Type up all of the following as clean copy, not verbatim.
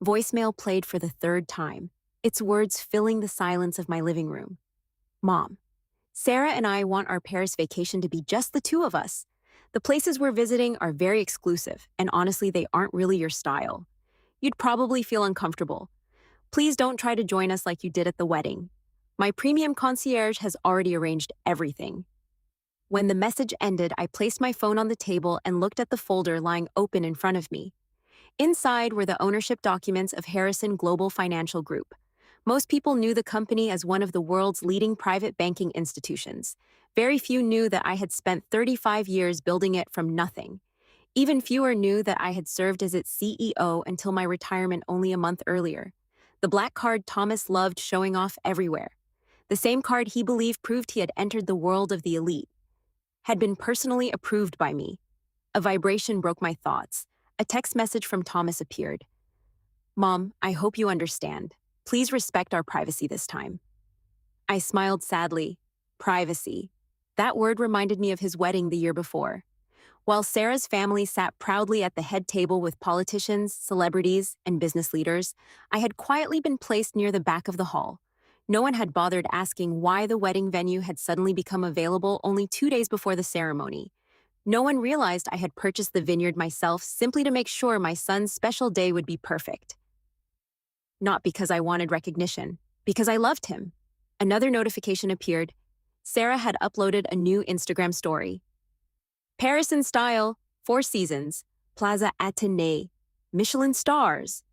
Voicemail played for the third time, its words filling the silence of my living room. Mom, Sarah and I want our Paris vacation to be just the two of us. The places we're visiting are very exclusive, and honestly, they aren't really your style. You'd probably feel uncomfortable. Please don't try to join us like you did at the wedding. My premium concierge has already arranged everything. When the message ended, I placed my phone on the table and looked at the folder lying open in front of me. Inside were the ownership documents of Harrison Global Financial Group. Most people knew the company as one of the world's leading private banking institutions. Very few knew that I had spent 35 years building it from nothing. Even fewer knew that I had served as its CEO until my retirement only a month earlier. The black card Thomas loved showing off everywhere. The same card he believed proved he had entered the world of the elite. Had been personally approved by me. A vibration broke my thoughts. A text message from Thomas appeared. Mom, I hope you understand. Please respect our privacy this time. I smiled sadly. Privacy. That word reminded me of his wedding the year before. While Sarah's family sat proudly at the head table with politicians, celebrities, and business leaders, I had quietly been placed near the back of the hall. No one had bothered asking why the wedding venue had suddenly become available only 2 days before the ceremony. No one realized I had purchased the vineyard myself simply to make sure my son's special day would be perfect. Not because I wanted recognition, because I loved him. Another notification appeared. Sarah had uploaded a new Instagram story. Paris in style, Four Seasons, Plaza Athénée, Michelin stars.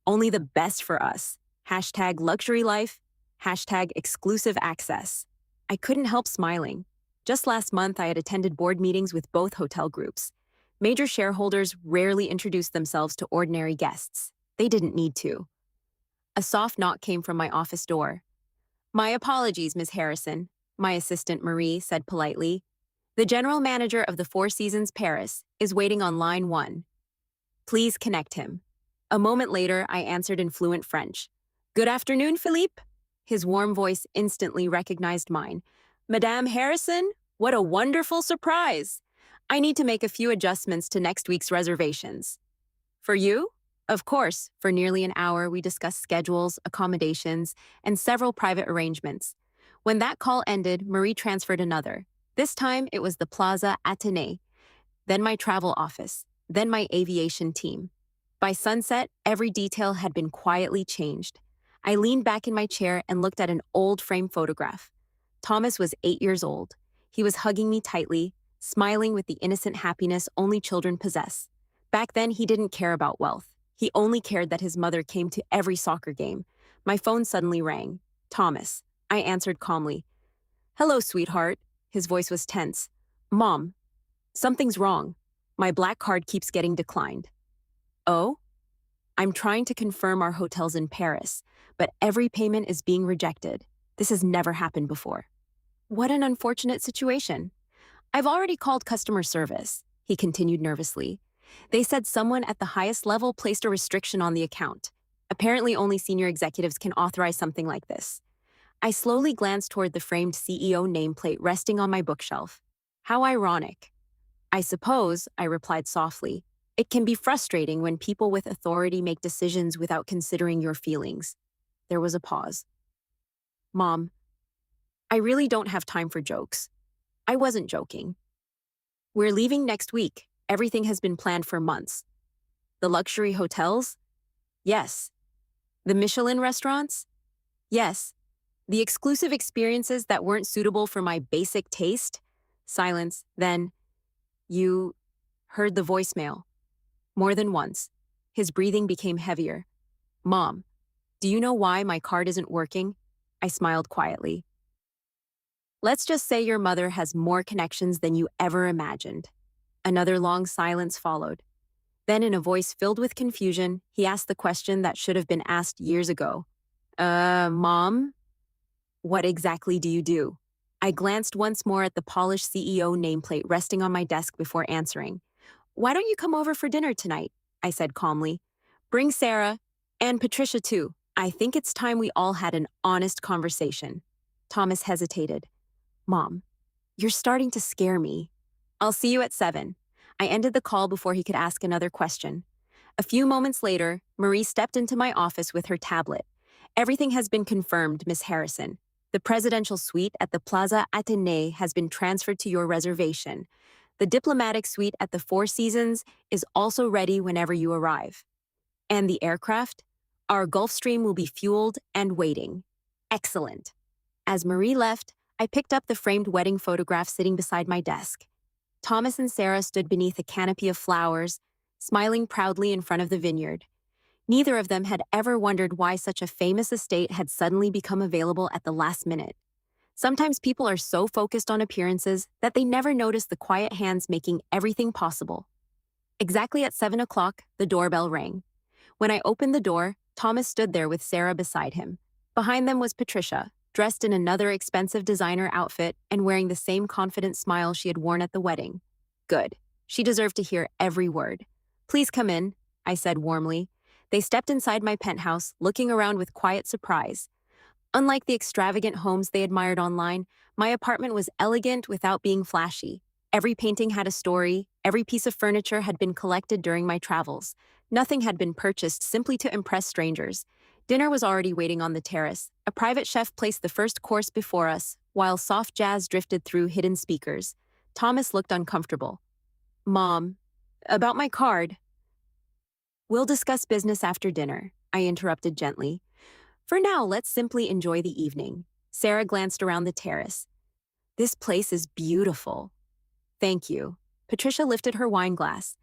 Only the best for us. Hashtag luxury life, hashtag exclusive access. I couldn't help smiling. Just last month, I had attended board meetings with both hotel groups. Major shareholders rarely introduced themselves to ordinary guests. They didn't need to. A soft knock came from my office door. My apologies, Ms. Harrison, my assistant Marie said politely. The general manager of the Four Seasons Paris is waiting on line 1. Please connect him. A moment later, I answered in fluent French. Good afternoon, Philippe. His warm voice instantly recognized mine. Madame Harrison, what a wonderful surprise. I need to make a few adjustments to next week's reservations. For you? Of course, for nearly an hour, we discussed schedules, accommodations, and several private arrangements. When that call ended, Marie transferred another. This time, it was the Plaza Athénée, then my travel office, then my aviation team. By sunset, every detail had been quietly changed. I leaned back in my chair and looked at an old frame photograph. Thomas was 8 years old. He was hugging me tightly, smiling with the innocent happiness only children possess. Back then, he didn't care about wealth. He only cared that his mother came to every soccer game. My phone suddenly rang. Thomas. I answered calmly. Hello, sweetheart. His voice was tense. Mom, something's wrong. My black card keeps getting declined. Oh? I'm trying to confirm our hotels in Paris, but every payment is being rejected. This has never happened before. What an unfortunate situation. I've already called customer service, he continued nervously. They said someone at the highest level placed a restriction on the account. Apparently only senior executives can authorize something like this. I slowly glanced toward the framed CEO nameplate resting on my bookshelf. How ironic. I suppose, I replied softly, it can be frustrating when people with authority make decisions without considering your feelings. There was a pause. Mom, I really don't have time for jokes. I wasn't joking. We're leaving next week. Everything has been planned for months. The luxury hotels? Yes. The Michelin restaurants? Yes. The exclusive experiences that weren't suitable for my basic taste? Silence. Then, you heard the voicemail. More than once. His breathing became heavier. Mom, do you know why my card isn't working? I smiled quietly. Let's just say your mother has more connections than you ever imagined. Another long silence followed. Then, in a voice filled with confusion, he asked the question that should have been asked years ago. Mom? What exactly do you do? I glanced once more at the polished CEO nameplate resting on my desk before answering. Why don't you come over for dinner tonight? I said calmly. Bring Sarah, and Patricia too. I think it's time we all had an honest conversation. Thomas hesitated. Mom, you're starting to scare me. I'll see you at 7. I ended the call before he could ask another question. A few moments later, Marie stepped into my office with her tablet. Everything has been confirmed, Miss Harrison. The presidential suite at the Plaza Athénée has been transferred to your reservation. The diplomatic suite at the Four Seasons is also ready whenever you arrive. And the aircraft? Our Gulfstream will be fueled and waiting. Excellent. As Marie left, I picked up the framed wedding photograph sitting beside my desk. Thomas and Sarah stood beneath a canopy of flowers, smiling proudly in front of the vineyard. Neither of them had ever wondered why such a famous estate had suddenly become available at the last minute. Sometimes people are so focused on appearances that they never notice the quiet hands making everything possible. Exactly at 7 o'clock, the doorbell rang. When I opened the door, Thomas stood there with Sarah beside him. Behind them was Patricia, dressed in another expensive designer outfit and wearing the same confident smile she had worn at the wedding. Good. She deserved to hear every word. Please come in, I said warmly. They stepped inside my penthouse, looking around with quiet surprise. Unlike the extravagant homes they admired online, my apartment was elegant without being flashy. Every painting had a story, every piece of furniture had been collected during my travels. Nothing had been purchased simply to impress strangers. Dinner was already waiting on the terrace. A private chef placed the first course before us, while soft jazz drifted through hidden speakers. Thomas looked uncomfortable. Mom, about my card. We'll discuss business after dinner, I interrupted gently. For now, let's simply enjoy the evening. Sarah glanced around the terrace. This place is beautiful. Thank you. Patricia lifted her wine glass.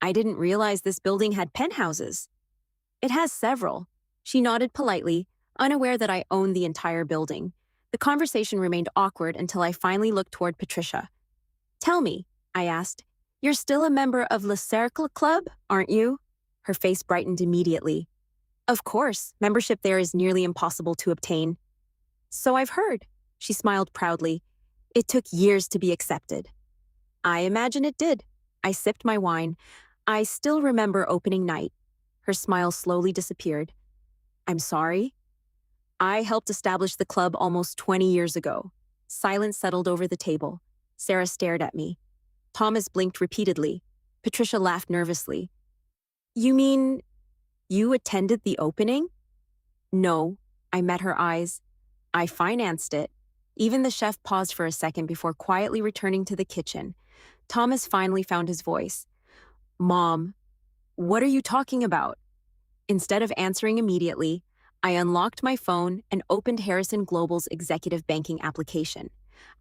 I didn't realize this building had penthouses. It has several. She nodded politely, unaware that I owned the entire building. The conversation remained awkward until I finally looked toward Patricia. Tell me, I asked, you're still a member of Le Cercle Club, aren't you? Her face brightened immediately. Of course, membership there is nearly impossible to obtain. So I've heard, she smiled proudly. It took years to be accepted. I imagine it did. I sipped my wine. I still remember opening night. Her smile slowly disappeared. I'm sorry? I helped establish the club almost 20 years ago. Silence settled over the table. Sarah stared at me. Thomas blinked repeatedly. Patricia laughed nervously. You mean you attended the opening? No, I met her eyes. I financed it. Even the chef paused for a second before quietly returning to the kitchen. Thomas finally found his voice. Mom, what are you talking about? Instead of answering immediately, I unlocked my phone and opened Harrison Global's executive banking application.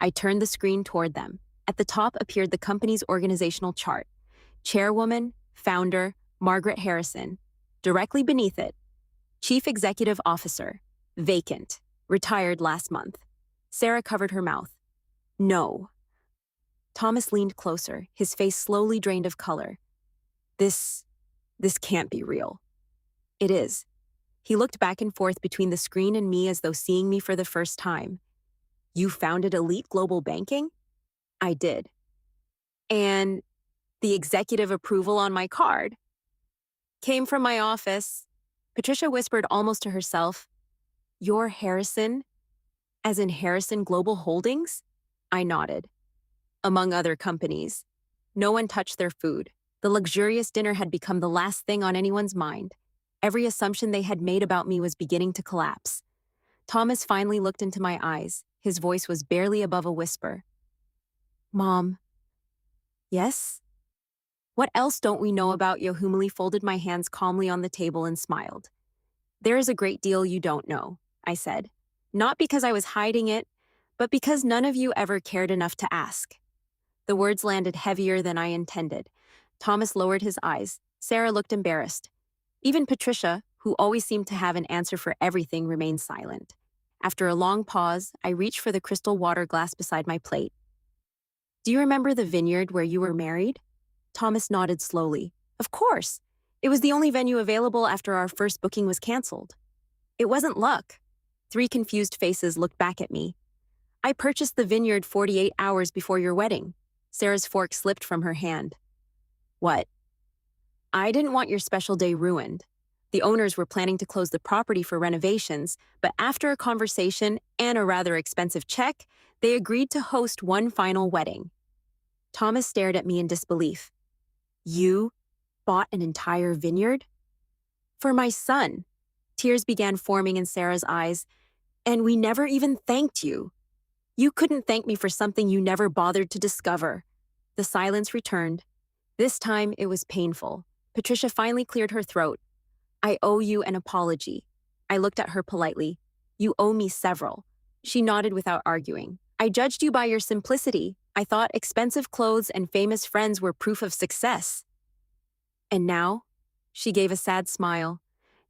I turned the screen toward them. At the top appeared the company's organizational chart. Chairwoman, founder, Margaret Harrison. Directly beneath it, Chief Executive Officer, vacant, retired last month. Sarah covered her mouth. No. Thomas leaned closer, his face slowly drained of color. This can't be real. It is. He looked back and forth between the screen and me as though seeing me for the first time. You founded Elite Global Banking? I did. And the executive approval on my card came from my office. Patricia whispered almost to herself, You're Harrison? As in Harrison Global Holdings? I nodded. Among other companies. No one touched their food. The luxurious dinner had become the last thing on anyone's mind. Every assumption they had made about me was beginning to collapse. Thomas finally looked into my eyes. His voice was barely above a whisper. Mom. Yes? What else don't we know about Yohumili? Folded my hands calmly on the table and smiled. There is a great deal you don't know, I said. Not because I was hiding it, but because none of you ever cared enough to ask. The words landed heavier than I intended. Thomas lowered his eyes. Sarah looked embarrassed. Even Patricia, who always seemed to have an answer for everything, remained silent. After a long pause, I reached for the crystal water glass beside my plate. Do you remember the vineyard where you were married? Thomas nodded slowly. Of course. It was the only venue available after our first booking was canceled. It wasn't luck. 3 confused faces looked back at me. I purchased the vineyard 48 hours before your wedding. Sarah's fork slipped from her hand. What? I didn't want your special day ruined. The owners were planning to close the property for renovations, but after a conversation and a rather expensive check, they agreed to host one final wedding. Thomas stared at me in disbelief. You Bought an entire vineyard? For my son. Tears began forming in Sarah's eyes, and we never even thanked you. You couldn't thank me for something you never bothered to discover. The silence returned. This time it was painful. Patricia finally cleared her throat. I owe you an apology. I looked at her politely. You owe me several. She nodded without arguing. I judged you by your simplicity. I thought expensive clothes and famous friends were proof of success. And now? She gave a sad smile.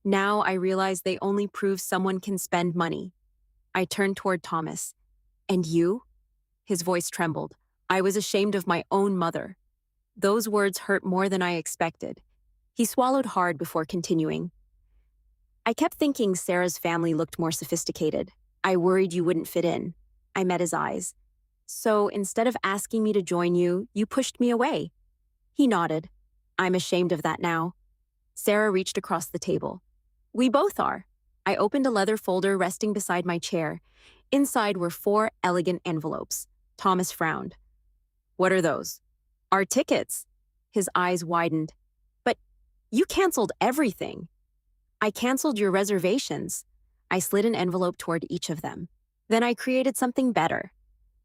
Now I realize they only prove someone can spend money. I turned toward Thomas. And you? His voice trembled. I was ashamed of my own mother. Those words hurt more than I expected. He swallowed hard before continuing. I kept thinking Sarah's family looked more sophisticated. I worried you wouldn't fit in. I met his eyes. So instead of asking me to join you, you pushed me away. He nodded. I'm ashamed of that now. Sarah reached across the table. We both are. I opened a leather folder resting beside my chair. Inside were 4 elegant envelopes. Thomas frowned. What are those? Our tickets. His eyes widened. But you canceled everything. I canceled your reservations. I slid an envelope toward each of them. Then I created something better.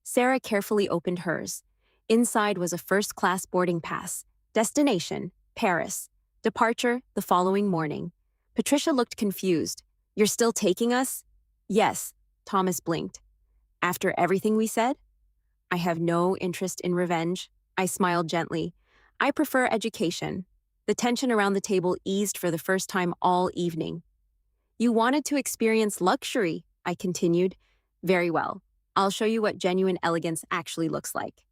Sarah carefully opened hers. Inside was a first-class boarding pass. Destination, Paris. Departure, the following morning. Patricia looked confused. You're still taking us? Yes, Thomas blinked. After everything we said? I have no interest in revenge. I smiled gently. I prefer education. The tension around the table eased for the first time all evening. You wanted to experience luxury, I continued. Very well. I'll show you what genuine elegance actually looks like.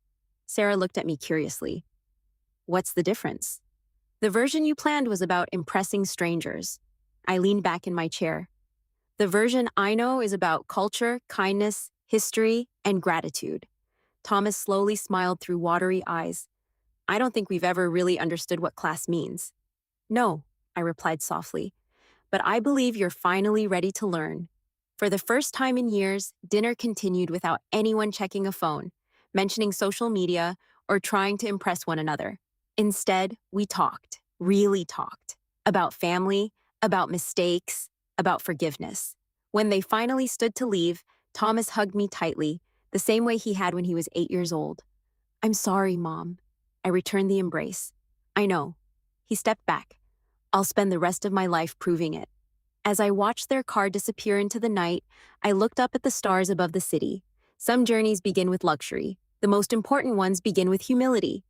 Sarah looked at me curiously. What's the difference? The version you planned was about impressing strangers. I leaned back in my chair. The version I know is about culture, kindness, history, and gratitude. Thomas slowly smiled through watery eyes. I don't think we've ever really understood what class means. No, I replied softly, but I believe you're finally ready to learn. For the first time in years, dinner continued without anyone checking a phone, mentioning social media, or trying to impress one another. Instead, we talked, really talked, about family, about mistakes, about forgiveness. When they finally stood to leave, Thomas hugged me tightly, the same way he had when he was 8 years old. I'm sorry, Mom. I returned the embrace. I know. He stepped back. I'll spend the rest of my life proving it. As I watched their car disappear into the night, I looked up at the stars above the city. Some journeys begin with luxury. The most important ones begin with humility.